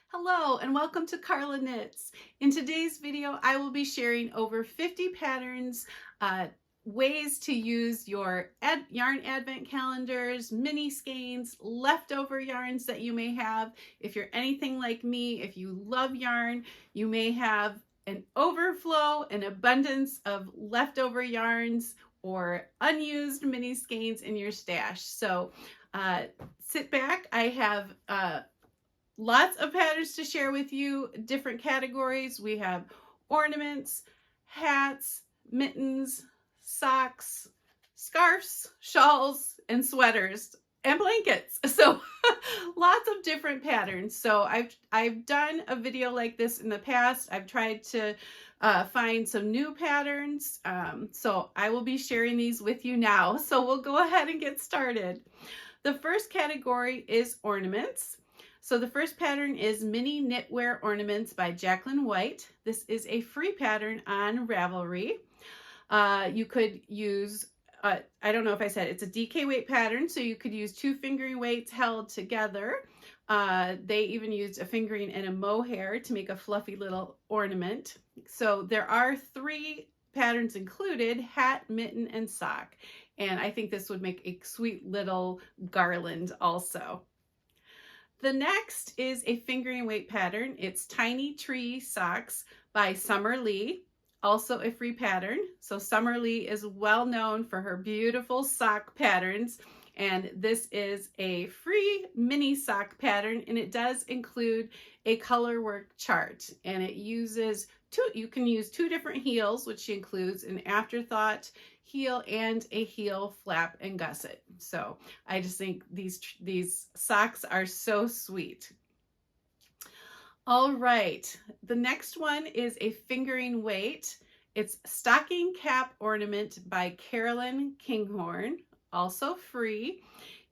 Hello and welcome to Carla Knits. In today's video, I will be sharing over 50 patterns, ways to use your yarn advent calendars, mini skeins, leftover yarns that you may have. If you're anything like me, if you love yarn, you may have an overflow, an abundance of leftover yarns or unused mini skeins in your stash. So sit back. I have lots of patterns to share with you, different categories. We have ornaments, hats, mittens, socks, scarves, shawls, and sweaters, and blankets. So lots of different patterns. So I've done a video like this in the past. I've tried to find some new patterns. So I will be sharing these with you now. So we'll go ahead and get started. The first category is ornaments. So the first pattern is Mini Knitwear Ornaments by Jacqueline White. This is a free pattern on Ravelry. You could use, I don't know if I said, it's a DK weight pattern, so you could use 2 fingering weights held together. They even used a fingering and a mohair to make a fluffy little ornament. So there are 3 patterns included: hat, mitten, and sock. And I think this would make a sweet little garland also. The next is a fingering weight pattern. It's Tiny Tree Socks by Summer Lee, also a free pattern. So Summer Lee is well known for her beautiful sock patterns, and this is a free mini sock pattern, and it does include a color work chart, and it uses you can use 2 different heels, which includes an afterthought heel and a heel flap and gusset. So I just think these socks are so sweet. All right, the next one is a fingering weight. It's Stocking Cap Ornament by Carolyn Kinghorn, also free.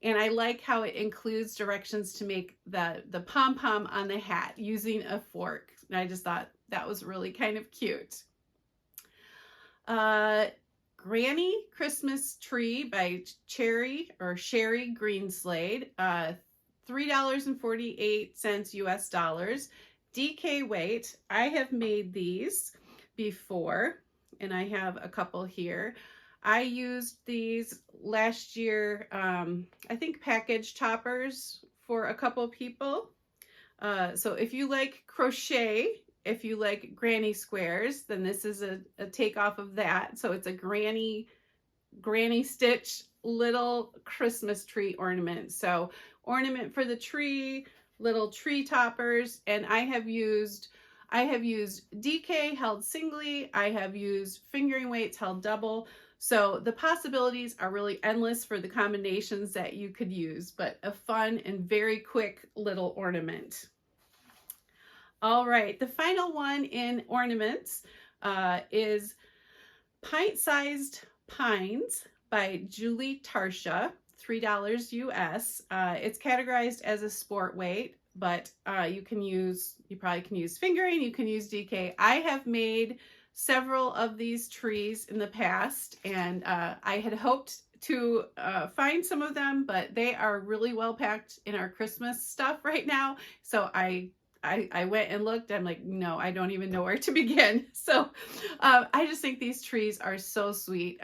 And I like how it includes directions to make the pom-pom on the hat using a fork. And I just thought that was really kind of cute. Granny Christmas Tree by Sherry Greenslade, $3.48 US dollars, DK weight. I have made these before, and I have a couple here. I used these last year, I think package toppers for a couple people. So if you like crochet, if you like granny squares, then this is a takeoff of that. So it's a granny stitch little Christmas tree ornament. So ornament for the tree, little tree toppers, and I have used DK held singly. I have used fingering weights held double. So the possibilities are really endless for the combinations that you could use, but a fun and very quick little ornament. All right, the final one in ornaments is Pint-Sized Pines by Julie Tarsha, $3 US. It's categorized as a sport weight, but you probably can use fingering, you can use DK. I have made several of these trees in the past, and I had hoped to find some of them, but they are really well packed in our Christmas stuff right now. So I went and looked. I'm like, no, I don't even know where to begin. So I just think these trees are so sweet.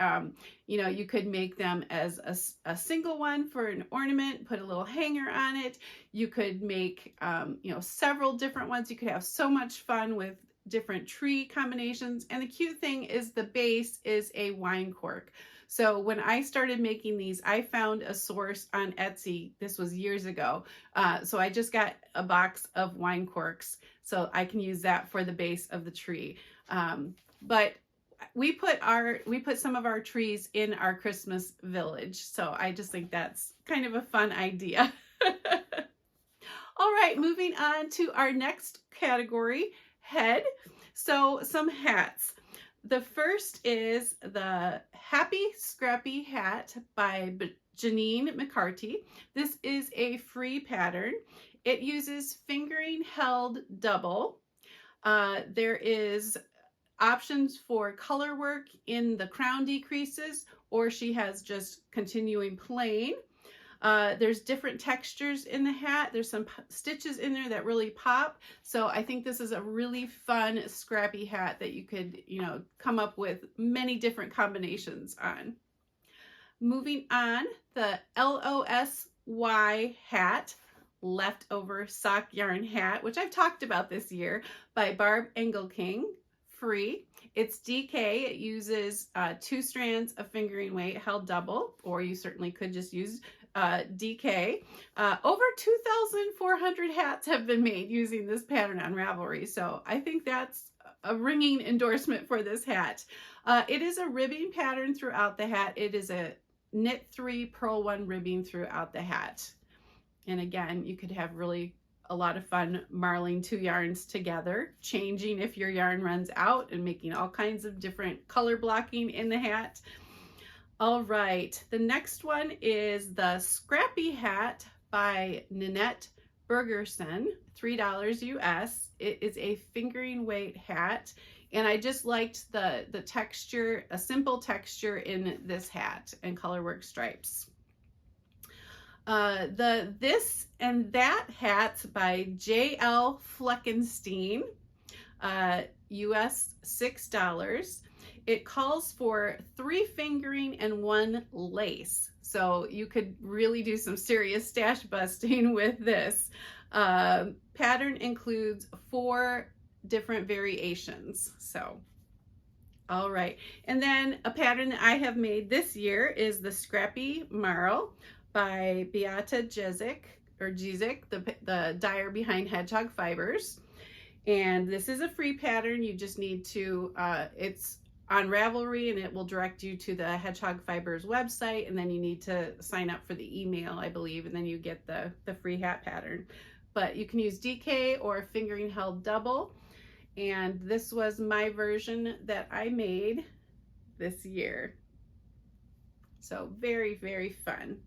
You know, you could make them as a single one for an ornament, put a little hanger on it. You could make, you know, several different ones. You could have so much fun with different tree combinations. And the cute thing is the base is a wine cork. So when I started making these, I found a source on Etsy. This was years ago. So I just got a box of wine corks, so I can use that for the base of the tree. But we put some of our trees in our Christmas village. So I just think that's kind of a fun idea. All right, moving on to our next category, head. So some hats. The first is the Happy Scrappy Hat by Janine McCarty. This is a free pattern. It uses fingering held double. There is options for color work in the crown decreases, or she has just continuing plain. There's different textures in the hat. There's some stitches in there that really pop. So I think this is a really fun scrappy hat that you could, you know, come up with many different combinations on. Moving on, the LOSY hat, leftover sock yarn hat, which I've talked about this year, by Barb Engelking, free. It's DK. It uses 2 strands of fingering weight held double, or you certainly could just use DK. Over 2,400 hats have been made using this pattern on Ravelry, so I think that's a ringing endorsement for this hat. It is a ribbing pattern throughout the hat. It is a knit 3, purl 1 ribbing throughout the hat. And again, you could have really a lot of fun marling 2 yarns together, changing if your yarn runs out, and making all kinds of different color blocking in the hat. All right, the next one is the Scrappy hat by Nanette Bergerson, $3 US. It is a fingering weight hat, and I just liked the texture, a simple texture in this hat, and colorwork stripes. The This and That hat by J.L. Fleckenstein, US $6. It calls for 3 fingering and 1 lace. So you could really do some serious stash busting with this. Pattern includes 4 different variations. So, all right. And then a pattern that I have made this year is the Scrappy Marl by Beata Jezik, the dyer behind Hedgehog Fibers. And this is a free pattern. You just need to, it's on Ravelry, and it will direct you to the Hedgehog Fibers website, and then you need to sign up for the email, I believe, and then you get the free hat pattern. But you can use DK or fingering held double, and this was my version that I made this year. So very, very fun.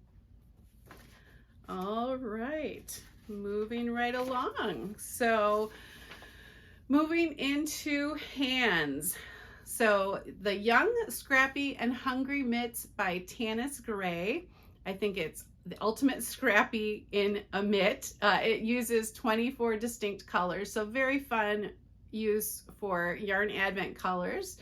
All right, moving right along. So moving into hands. So the Young, Scrappy, and Hungry Mitts by Tanis Gray. I think it's the ultimate scrappy in a mitt. It uses 24 distinct colors, so very fun use for yarn advent colors,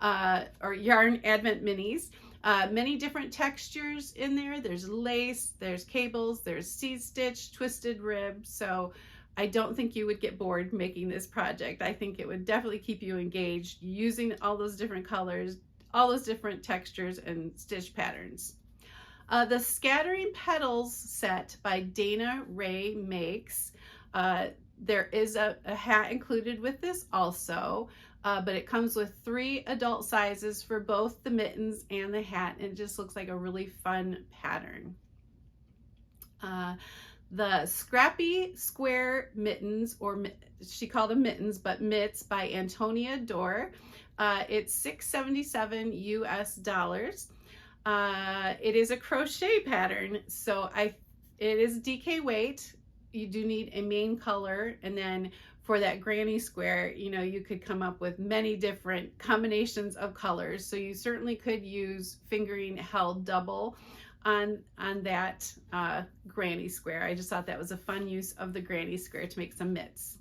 or yarn advent minis. Many different textures in there. There's lace, there's cables, there's seed stitch, twisted rib. So I don't think you would get bored making this project. I think it would definitely keep you engaged using all those different colors, all those different textures and stitch patterns. The Scattering Petals set by Dana Ray Makes. There is a hat included with this also, but it comes with 3 adult sizes for both the mittens and the hat, and it just looks like a really fun pattern. The Scrappy Square Mittens, or she called them mittens, but mitts, by Antonia Dorr. It's $6.77 US. It is a crochet pattern, so it is DK weight. You do need a main color, and then for that granny square, you know, you could come up with many different combinations of colors. So you certainly could use fingering held double on that granny square. I just thought that was a fun use of the granny square to make some mitts.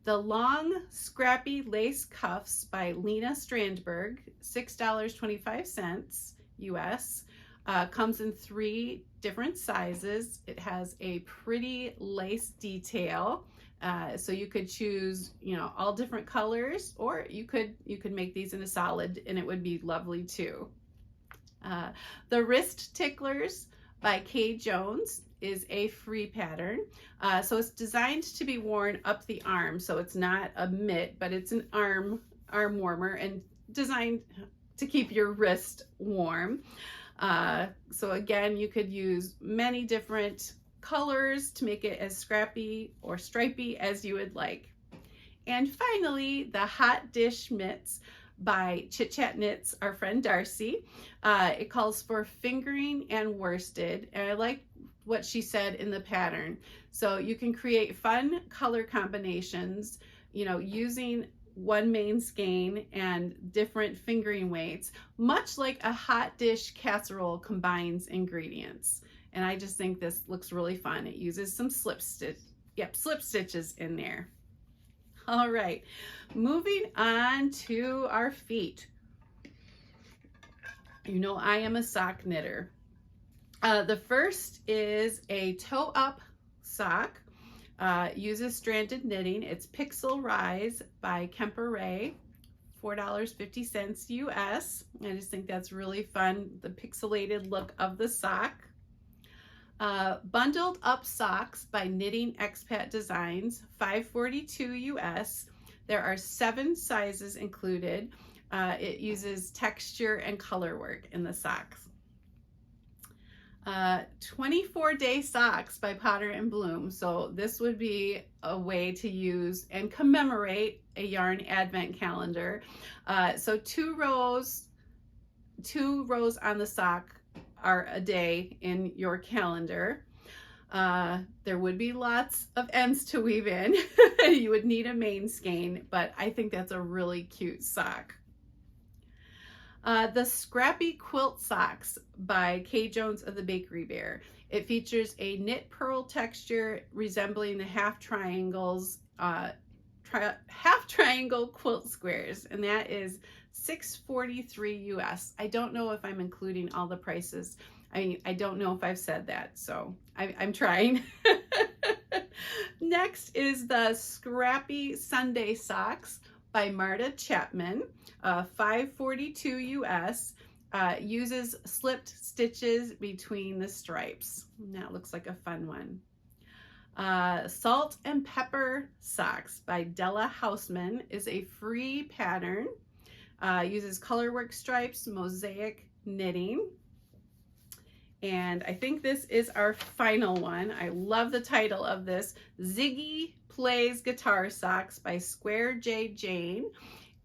The Long Scrappy Lace Cuffs by Lena Strandberg, $6.25 US. Comes in 3 different sizes. It has a pretty lace detail. So you could choose, you know, all different colors, or you could make these in a solid, and it would be lovely too. The Wrist Ticklers by Kay Jones is a free pattern. So it's designed to be worn up the arm. So it's not a mitt, but it's an arm warmer, and designed to keep your wrist warm. So again, you could use many different colors to make it as scrappy or stripy as you would like. And finally, the Hot Dish Mitts by Chit Chat Knits, our friend Darcy. It calls for fingering and worsted, and I like what she said in the pattern. So you can create fun color combinations, you know, using one main skein and different fingering weights, much like a hot dish casserole combines ingredients. And I just think this looks really fun. It uses some slip stitches in there. All right, moving on to our feet. You know, I am a sock knitter. The first is a toe up sock. Uses stranded knitting. It's Pixel Rise by Kemper Ray, $4.50 US. I just think that's really fun, the pixelated look of the sock. Bundled Up Socks by Knitting Expat Designs, $5.42 US. There are 7 sizes included. It uses texture and color work in the socks. 24-day socks by Potter and Bloom. So this would be a way to use and commemorate a yarn advent calendar. So 2 rows on the sock are a day in your calendar. There would be lots of ends to weave in. You would need a main skein, but I think that's a really cute sock. The Scrappy Quilt Socks by Kay Jones of the Bakery Bear. It features a knit purl texture resembling the half triangle quilt squares, and that is $6.43 US. I don't know if I'm including all the prices. I don't know if I've said that, so I'm trying. Next is the Scrappy Sunday Socks by Marta Chapman, $5.42 US. Uses slipped stitches between the stripes. And that looks like a fun one. Salt and Pepper Socks by Della Houseman is a free pattern. Uses colorwork stripes, mosaic knitting. And I think this is our final one. I love the title of this. Ziggy Plays Guitar Socks by Square J Jane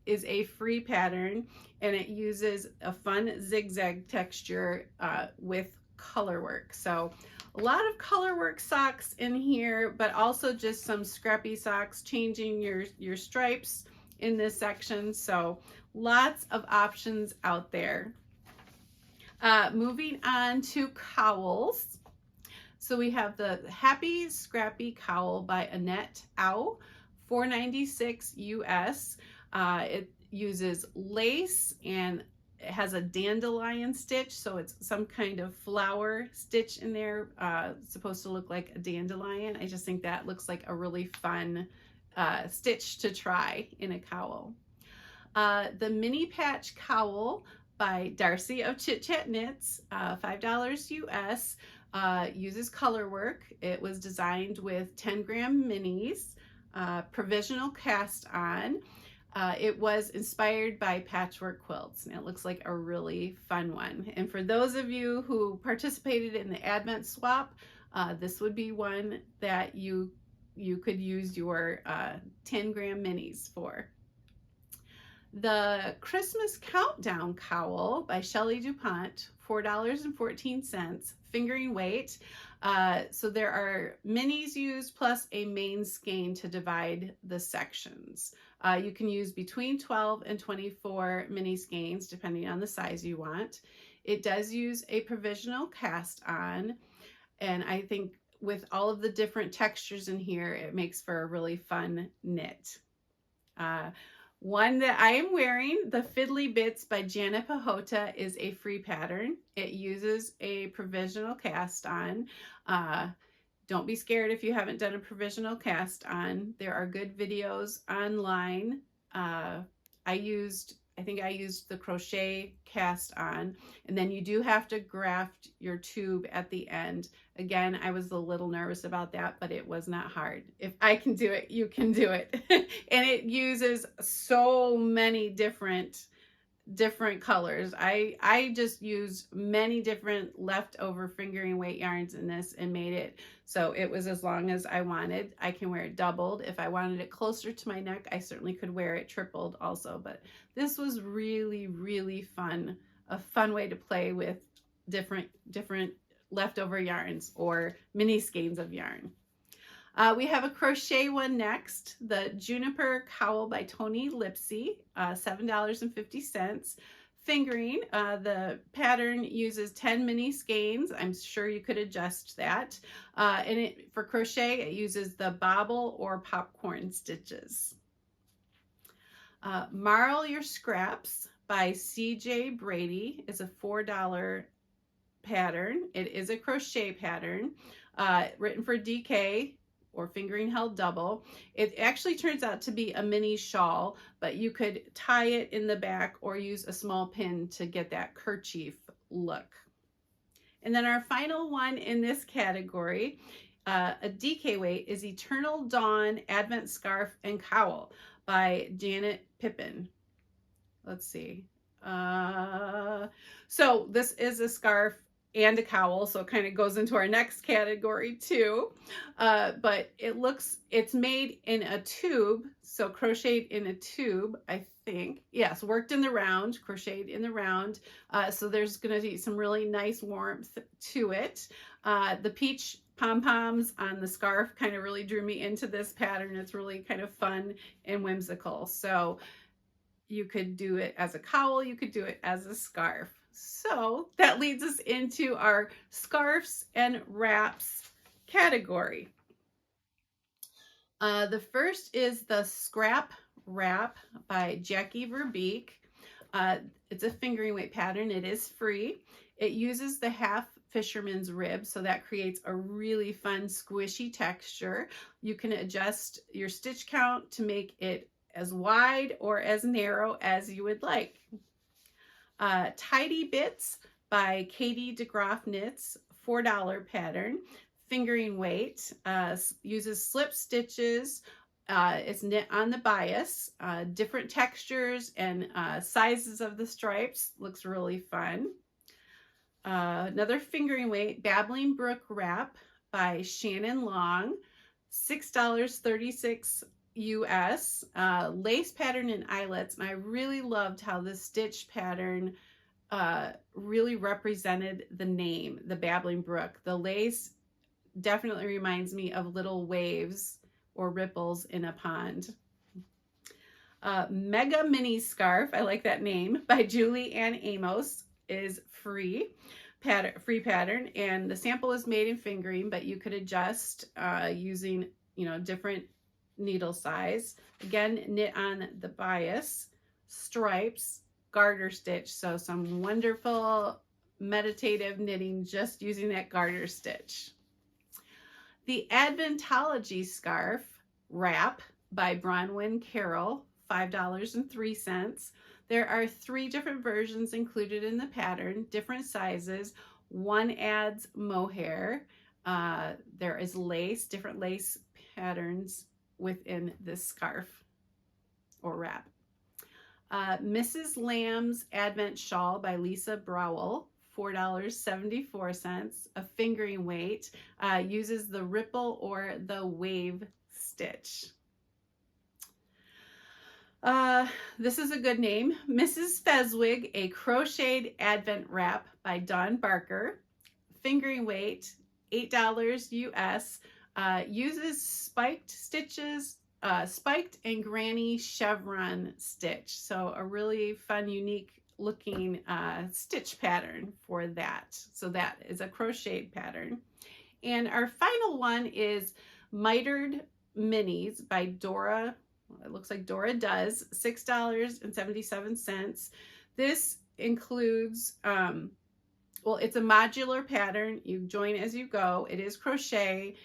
is a free pattern, and it uses a fun zigzag texture with color work. So a lot of color work socks in here, but also just some scrappy socks, changing your stripes in this section. So lots of options out there. Moving on to cowls. So we have the Happy Scrappy Cowl by Annette Au, $4.96 US. It uses lace and it has a dandelion stitch, so it's some kind of flower stitch in there, supposed to look like a dandelion. I just think that looks like a really fun stitch to try in a cowl. The Mini Patch Cowl by Darcy of Chit Chat Knits, $5 US. Uses color work. It was designed with 10-gram minis, provisional cast on. It was inspired by patchwork quilts, and it looks like a really fun one. And for those of you who participated in the Advent swap, this would be one that you could use your 10-gram minis for. The Christmas Countdown Cowl by Shelley DuPont, $4.14, fingering weight. So there are minis used plus a main skein to divide the sections. You can use between 12 and 24 mini skeins depending on the size you want. It does use a provisional cast on, and I think with all of the different textures in here, it makes for a really fun knit. One that I am wearing, the Fiddly Bits by Janet Pahota, is a free pattern. It uses a provisional cast on. Don't be scared if you haven't done a provisional cast on. There are good videos online. I think I used the crochet cast on, and then you do have to graft your tube at the end. Again, I was a little nervous about that, but it was not hard. If I can do it, you can do it. And it uses so many different colors. I just used many different leftover fingering weight yarns in this and made it so it was as long as I wanted. I can wear it doubled. If I wanted it closer to my neck, I certainly could wear it tripled also, but this was really, really fun. A fun way to play with different leftover yarns or mini skeins of yarn. We have a crochet one next, the Juniper Cowl by Toni Lipsy, $7.50, fingering. The pattern uses 10 mini skeins. I'm sure you could adjust that. And for crochet, it uses the bobble or popcorn stitches. Marl Your Scraps by CJ Brady is a $4 pattern. It is a crochet pattern written for DK or fingering held double. It actually turns out to be a mini shawl, but you could tie it in the back or use a small pin to get that kerchief look. And then our final one in this category, a DK weight, is Eternal Dawn Advent Scarf and Cowl by Janet Pippin. Let's see. So this is a scarf and a cowl, so it kind of goes into our next category too. But it's made in a tube, so crocheted in a tube, I think. Yes, worked in the round, crocheted in the round. So there's going to be some really nice warmth to it. The peach pom-poms on the scarf kind of really drew me into this pattern. It's really kind of fun and whimsical. So you could do it as a cowl, you could do it as a scarf. So that leads us into our scarves and wraps category. The first is the Scrap Wrap by Jackie Verbeek. It's a fingering weight pattern. It is free. It uses the half fisherman's rib, so that creates a really fun squishy texture. You can adjust your stitch count to make it as wide or as narrow as you would like. Tidy Bits by Katie DeGroff Knits, $4 pattern, fingering weight, uses slip stitches. It's knit on the bias, different textures and sizes of the stripes. Looks really fun. Another fingering weight, Babbling Brook Wrap by Shannon Long, $6.36 US, lace pattern and eyelets. And I really loved how the stitch pattern really represented the name, the Babbling Brook. The lace definitely reminds me of little waves or ripples in a pond. Mega Mini Scarf, I like that name, by Julie Ann Amos, is free pattern, and the sample is made in fingering, but you could adjust using different needle size. Again, knit on the bias, stripes, garter stitch, so some wonderful meditative knitting just using that garter stitch. The Adventology Scarf Wrap by Bronwyn Carroll, $5.03. There are 3 different versions included in the pattern, different sizes. One adds mohair. There is lace, different lace patterns within this scarf or wrap. Mrs. Lamb's Advent Shawl by Lisa Browell, $4.74, a fingering weight, uses the ripple or the wave stitch. This is a good name. Mrs. Fezwig, a crocheted Advent wrap by Dawn Barker, fingering weight, $8 US, uses spiked stitches, spiked and granny chevron stitch. So a really fun, unique looking stitch pattern for that. So that is a crocheted pattern. And our final one is Mitered Minis by Dora. It looks like Dora Does, $6.77. This includes, it's a modular pattern. You join as you go. It is crochet,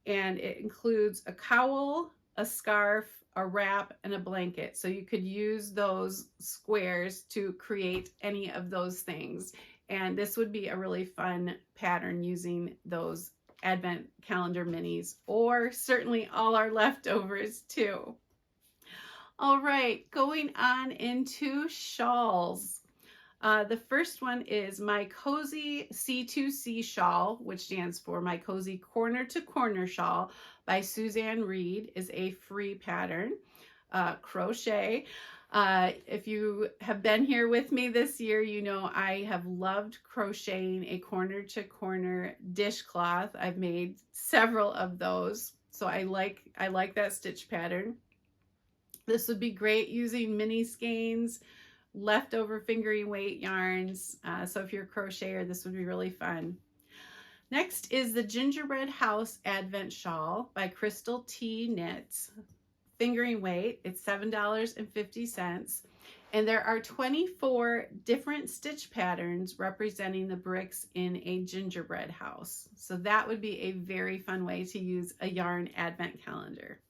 and it includes a cowl, a scarf, a wrap, and a blanket. So you could use those squares to create any of those things. And this would be a really fun pattern using those Advent calendar minis, or certainly all our leftovers too. All right, going on into shawls. The first one is My Cozy C2C Shawl, which stands for My Cozy Corner to Corner Shawl by Suzanne Reed, is a free pattern, crochet. If you have been here with me this year, you know I have loved crocheting a corner to corner dishcloth. I've made several of those, so I like that stitch pattern. This would be great using mini skeins leftover fingering weight yarns. So if you're a crocheter, this would be really fun. Next is the Gingerbread House Advent Shawl by Crystal T Knits. Fingering weight, it's $7.50. And there are 24 different stitch patterns representing the bricks in a gingerbread house. So that would be a very fun way to use a yarn advent calendar.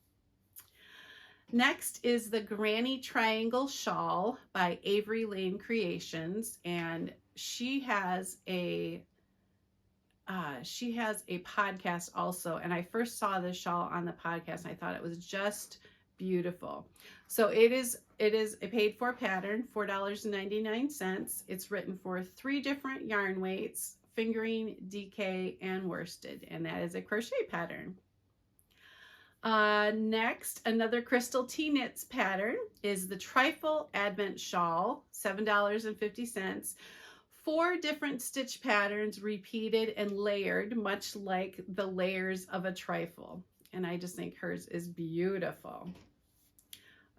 Next is the Granny Triangle Shawl by Avery Lane Creations, and she has a podcast also, and I first saw this shawl on the podcast and I thought it was just beautiful. So it is a paid for pattern, $4.99. It's written for 3 different yarn weights, fingering, DK, and worsted, and that is a crochet pattern. Next, another Crystal T Knits pattern is the Trifle Advent Shawl, $7.50. 4 different stitch patterns repeated and layered, much like the layers of a trifle. And I just think hers is beautiful.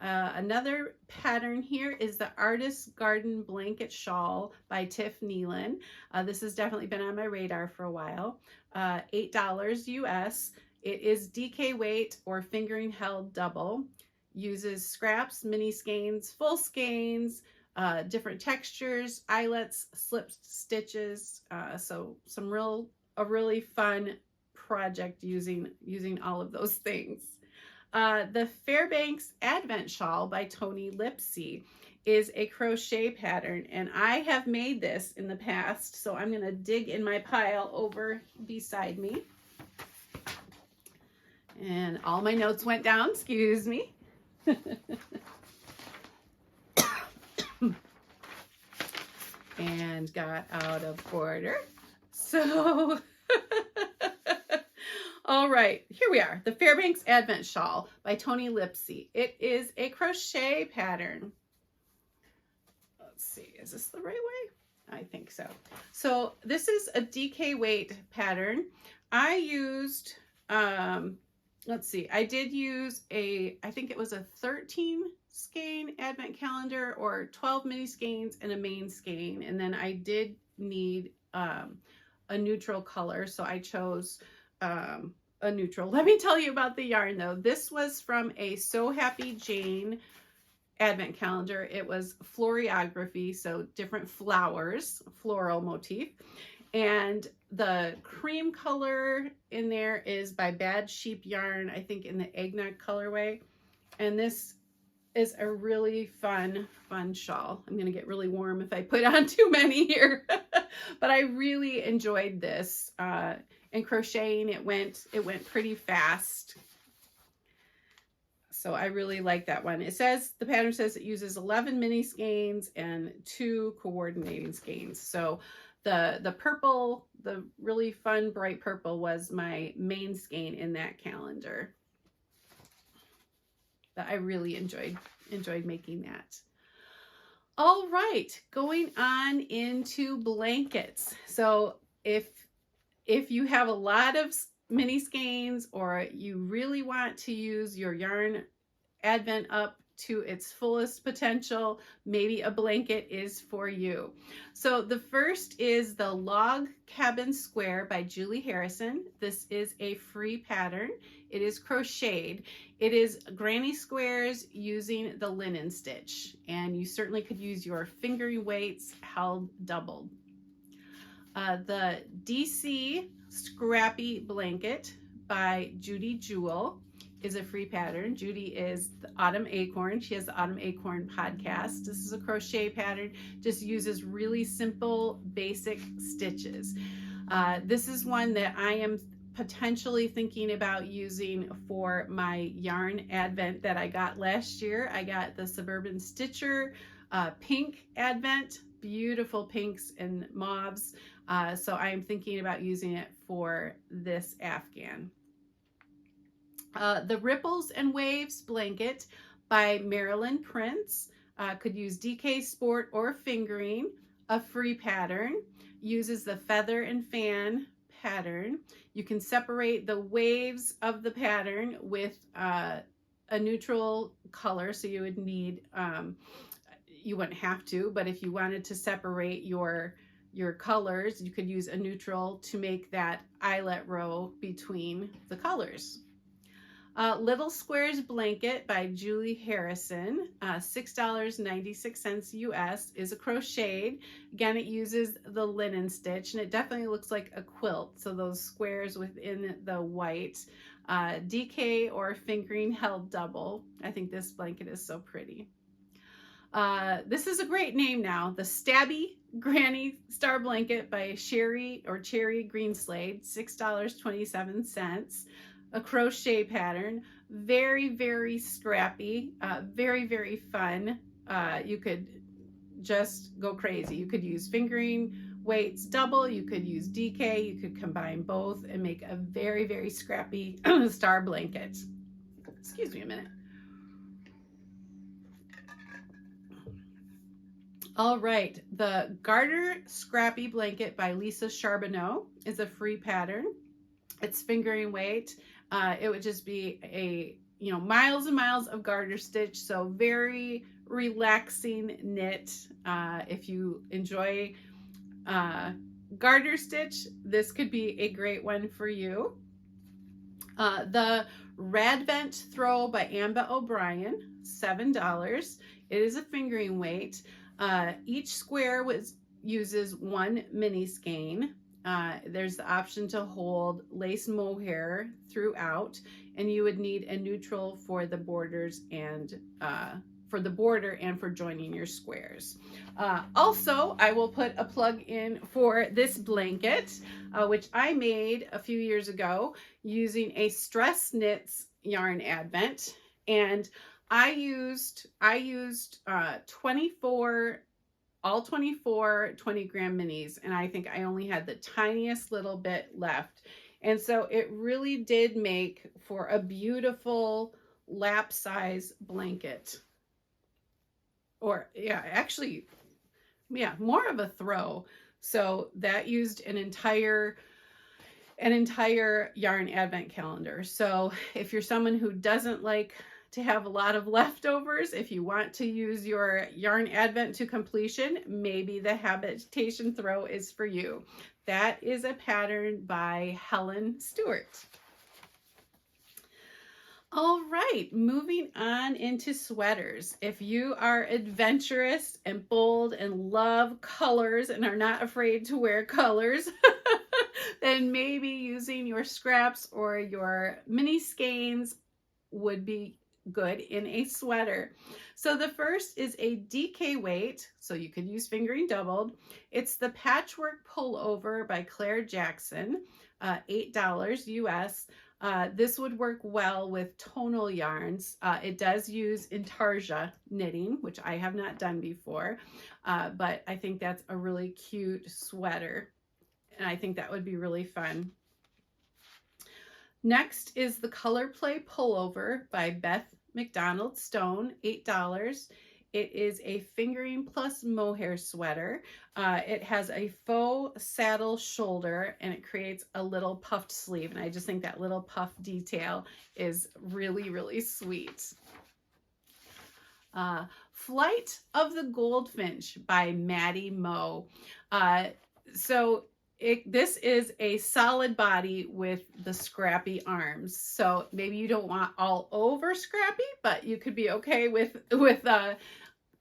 Another pattern here is the Artist's Garden Blanket Shawl by Tiff Nealon. This has definitely been on my radar for a while. $8 US. It is DK weight or fingering held double. Uses scraps, mini skeins, full skeins, different textures, eyelets, slip stitches. So a really fun project using all of those things. The Fairbanks Advent Shawl by Toni Lipsey is a crochet pattern, and I have made this in the past, so I'm going to dig in my pile over beside me. And all my notes went down, excuse me. And got out of order. So all right, here we are, the Fairbanks Advent Shawl by Toni Lipsey. It is a crochet pattern. Let's see, is this the right way? I think so. So this is a DK weight pattern. I used, let's see, I did use I think it was a 13 skein advent calendar or 12 mini skeins and a main skein. And then I did need a neutral color, so I chose a neutral. Let me tell you about the yarn though. This was from a So Happy Jane advent calendar. It was florography, so different flowers, floral motif. And the cream color in there is by Bad Sheep Yarn, I think in the eggnog colorway. And this is a really fun shawl. I'm gonna get really warm if I put on too many here. But I really enjoyed this. And crocheting, it went pretty fast. So I really like that one. It says, the pattern says it uses 11 mini skeins and 2 coordinating skeins. So the purple, the really fun bright purple was my main skein in that calendar. But I really enjoyed making that. All right, going on into blankets. So if you have a lot of mini skeins or you really want to use your yarn advent up to its fullest potential, maybe a blanket is for you. So the first is the Log Cabin Square by Julie Harrison. This is a free pattern. It is crocheted. It is granny squares using the linen stitch, and you certainly could use your fingering weights held doubled. The DC Scrappy Blanket by Judy Jewell is a free pattern. Judy is the Autumn Acorn. She has the Autumn Acorn podcast. This is a crochet pattern, just uses really simple, basic stitches. This is one that I am potentially thinking about using for my yarn advent that I got last year. I got the Suburban Stitcher pink advent, beautiful pinks and mauves. So I am thinking about using it for this Afghan. The Ripples and Waves Blanket by Marilyn Prince. Could use DK Sport or fingering. A free pattern. Uses the Feather and Fan pattern. You can separate the waves of the pattern with a neutral color. So you would need, you wouldn't have to, but if you wanted to separate your colors, you could use a neutral to make that eyelet row between the colors. Little Squares Blanket by Julie Harrison, $6.96 US, is a crocheted. Again, it uses the linen stitch, and it definitely looks like a quilt. So those squares within the white, DK or fingering held double. I think this blanket is so pretty. This is a great name now. The Stabby Granny Star Blanket by Cherry Greenslade, $6.27. A crochet pattern, very, very scrappy, very, very fun. You could just go crazy. You could use fingering weights double, you could use DK, you could combine both and make a very, very scrappy star blanket. Excuse me a minute. All right, the Garter Scrappy Blanket by Lisa Charbonneau is a free pattern. It's fingering weight. It would just be a, miles and miles of garter stitch. So very relaxing knit. If you enjoy garter stitch, this could be a great one for you. The Rad Vent Throw by Amba O'Brien, $7. It is a fingering weight. Each square uses one mini skein. There's the option to hold lace mohair throughout, and you would need a neutral for the borders and for the border and for joining your squares. Also, I will put a plug in for this blanket, which I made a few years ago using a Stress Knits yarn advent, and I used 24 20-gram minis, and I think I only had the tiniest little bit left. And so it really did make for a beautiful lap size blanket. Or more of a throw. So that used an entire yarn advent calendar. So if you're someone who doesn't like to have a lot of leftovers, if you want to use your yarn advent to completion, maybe the habitation throw is for you. That is a pattern by Helen Stewart. All right, moving on into sweaters. If you are adventurous and bold and love colors and are not afraid to wear colors, then maybe using your scraps or your mini skeins would be good in a sweater. So the first is a DK weight, so you could use fingering doubled. It's the Patchwork Pullover by Claire Jackson, $8 US. This would work well with tonal yarns. It does use intarsia knitting, which I have not done before, but I think that's a really cute sweater, and I think that would be really fun. Next is the Colorplay Pullover by Beth McDonald Stone, $8. It is a fingering plus mohair sweater. It has a faux saddle shoulder, and it creates a little puffed sleeve. And I just think that little puff detail is really, really sweet. Flight of the Goldfinch by Maddie Moe. This is a solid body with the scrappy arms. So maybe you don't want all over scrappy, but you could be okay with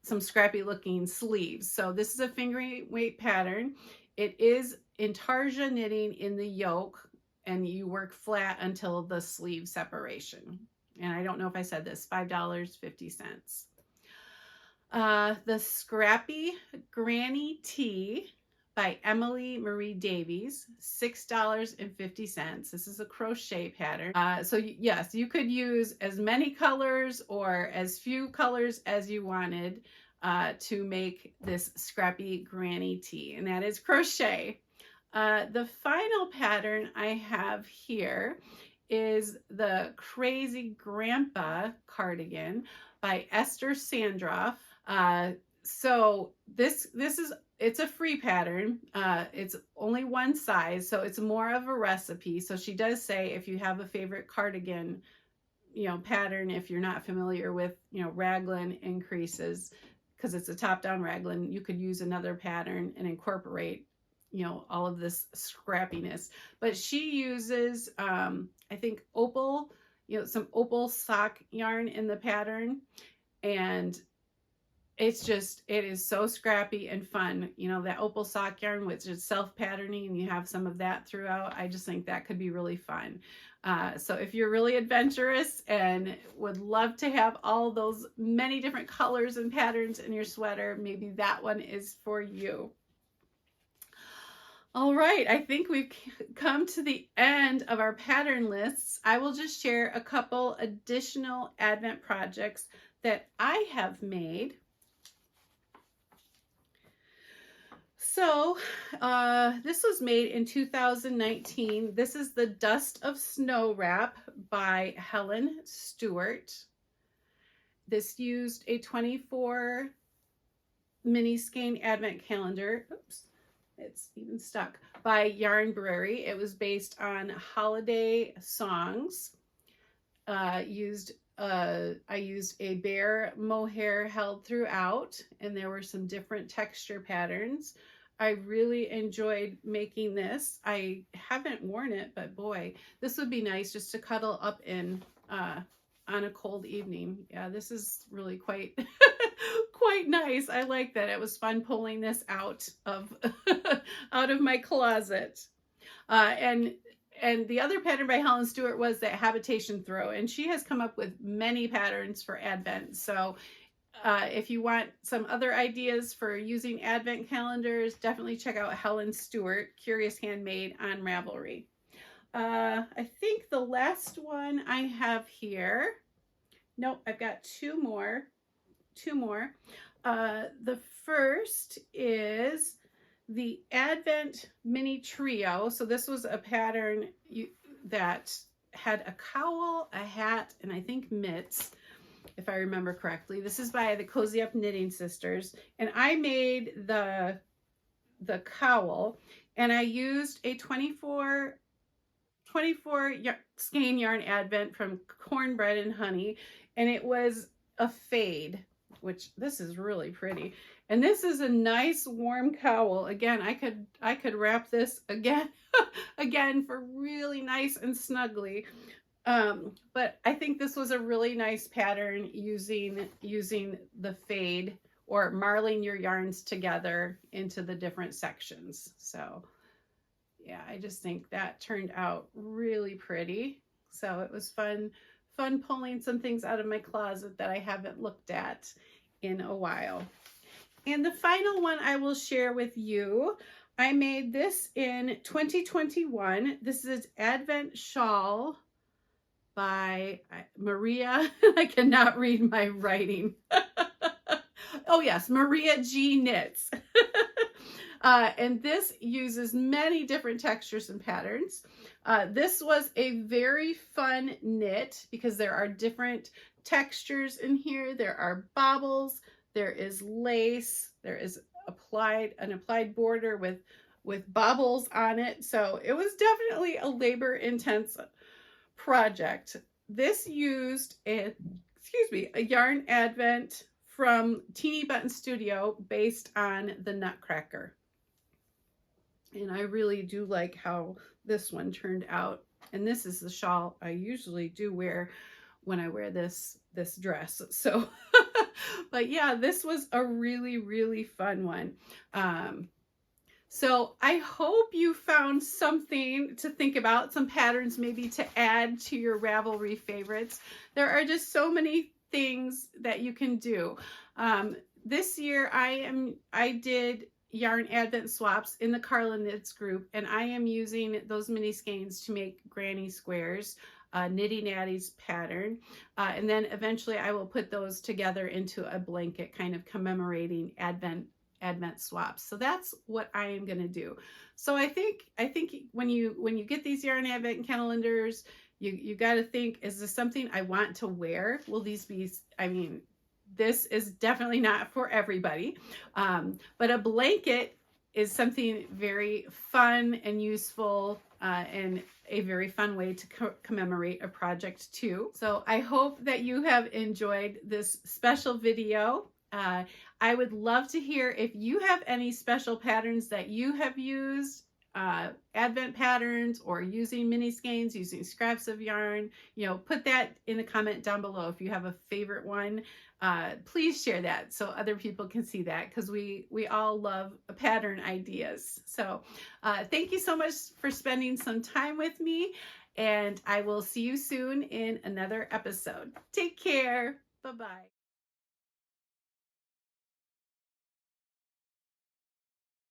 some scrappy looking sleeves. So this is a fingering weight pattern. It is intarsia knitting in the yoke, and you work flat until the sleeve separation. And I don't know if I said this, $5.50. The Scrappy Granny Tee by Emily Marie Davies, $6.50. This is a crochet pattern. So yes, you could use as many colors or as few colors as you wanted to make this Scrappy Granny Tee, and that is crochet. The final pattern I have here is the Crazy Grandpa cardigan by Esther Sandroff. So it's a free pattern. It's only one size, so it's more of a recipe. So she does say if you have a favorite cardigan, pattern, if you're not familiar with, raglan increases, because it's a top-down raglan, you could use another pattern and incorporate, you know, all of this scrappiness. But she uses, I think opal, you know, some opal sock yarn in the pattern, and it's just, it is so scrappy and fun. You know, that opal sock yarn, which is self-patterning, and you have some of that throughout. I just think that could be really fun. So if you're really adventurous and would love to have all those many different colors and patterns in your sweater, maybe that one is for you. All right, I think we've come to the end of our pattern lists. I will just share a couple additional Advent projects that I have made. So this was made in 2019. This is the Dust of Snow wrap by Helen Stewart. This used a 24 mini skein Advent calendar. Oops, it's even stuck. By Yarn Brewery. It was based on holiday songs. I used a bear mohair held throughout, and there were some different texture patterns. I really enjoyed making this. I haven't worn it, but boy, this would be nice just to cuddle up in on a cold evening. Yeah, this is really quite quite nice. I like that. It was fun pulling this out of out of my closet. And the other pattern by Helen Stewart was that habitation throw, and she has come up with many patterns for Advent. So if you want some other ideas for using Advent calendars, definitely check out Helen Stewart, Curious Handmade on Ravelry. I think the last one I have here, nope, I've got two more. The first is the Advent Mini Trio. So this was a pattern that had a cowl, a hat, and I think mitts, if I remember correctly. This is by the Cozy Up Knitting Sisters, and I made the cowl, and I used a 24 skein yarn Advent from Cornbread and Honey, and it was a fade, which this is really pretty. And this is a nice warm cowl. Again, I could wrap this again again for really nice and snuggly. But I think this was a really nice pattern using the fade or marling your yarns together into the different sections. So yeah, I just think that turned out really pretty. So it was fun pulling some things out of my closet that I haven't looked at in a while. And the final one I will share with you, I made this in 2021. This is Advent Shawl by Maria. I cannot read my writing. Oh yes, Maria G. Knits. And this uses many different textures and patterns. This was a very fun knit because there are different textures in here. There are bobbles, there is lace, there is an applied border with bobbles on it. So it was definitely a labor-intense project. This used a yarn Advent from Teeny Button Studio based on the Nutcracker. And I really do like how this one turned out. And this is the shawl I usually do wear when I wear this dress. So, but yeah, this was a really, really fun one. So I hope you found something to think about, some patterns maybe to add to your Ravelry favorites. There are just so many things that you can do. This year I did yarn Advent swaps in the Carla Knits group, and I am using those mini skeins to make granny squares, Knitty Natty's pattern, and then eventually I will put those together into a blanket, kind of commemorating Advent swaps. So that's what I am going to do. So I think when you get these yarn Advent calendars, you got to think, is this something I want to wear? Will these be, I mean, this is definitely not for everybody, but a blanket is something very fun and useful, and a very fun way to commemorate a project too. So I hope that you have enjoyed this special video I would love to hear if you have any special patterns that you have used, Advent patterns, or using mini skeins, using scraps of yarn. Put that in the comment down below if you have a favorite one. Please share that so other people can see that, because we all love pattern ideas. So thank you so much for spending some time with me, and I will see you soon in another episode. Take care. Bye-bye.